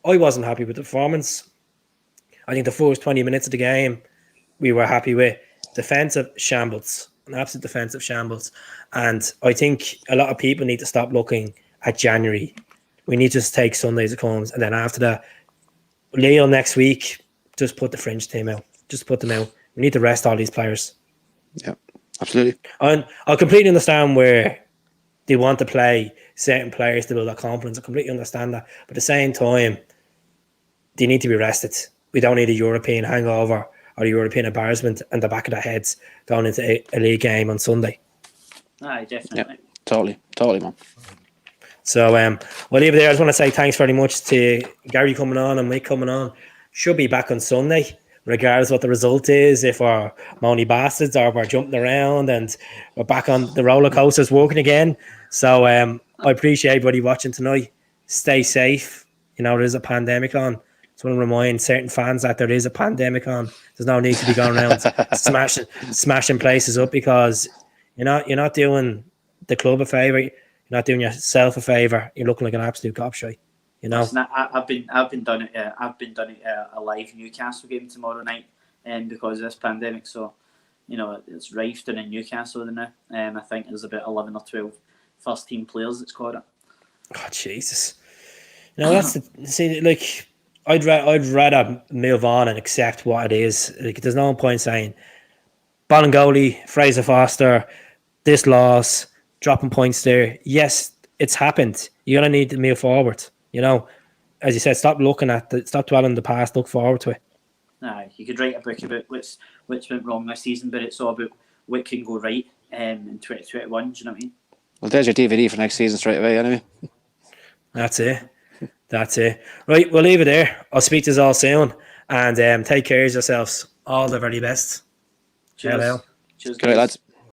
I wasn't happy with the performance. I think the first 20 minutes of the game we were happy with. Defensive shambles, an absolute defensive shambles. And I think a lot of people need to stop looking at January. We need to just take Sunday as it comes. And then after that, Leo next week, just put the fringe team out. Just put them out. We need to rest all these players. Yeah, absolutely. And I completely understand where they want to play certain players to build that confidence. I completely understand that. But at the same time, they need to be rested. We don't need a European hangover or a European embarrassment in the back of their heads going into a league game on Sunday. Aye, definitely. Yeah, totally, man. So we'll leave it there. I just want to say thanks very much to Gary coming on and Mike coming on. Should be back on Sunday, regardless what the result is. If we're moany bastards or we're jumping around and we're back on the roller coasters working again. So I appreciate everybody watching tonight. Stay safe. There is a pandemic on. Just want to remind certain fans that there is a pandemic on. There's no need to be going around smashing places up, because you're not doing the club a favour. You're not doing yourself a favour. You're looking like an absolute gobshite. Listen, I've been done at a live Newcastle game tomorrow night, because of this pandemic. So, it's rife down in Newcastle now. I think there's about 11 or 12 first team players that's caught it. Oh Jesus! That's I'd rather move on and accept what it is. There's no point saying Bolingoli, Fraser Foster, this loss, dropping points there. Yes, it's happened. You're gonna need to move forward. As you said, stop dwelling in the past. Look forward to it. Nah, you could write a book about which went wrong this season, but it's all about what can go right in 2021. Do you know what I mean? Well, there's your DVD for next season straight away, anyway. That's it. Right, we'll leave it there. I'll speak to you all soon, and take care of yourselves. All the very best. Cheers. Good night, lads.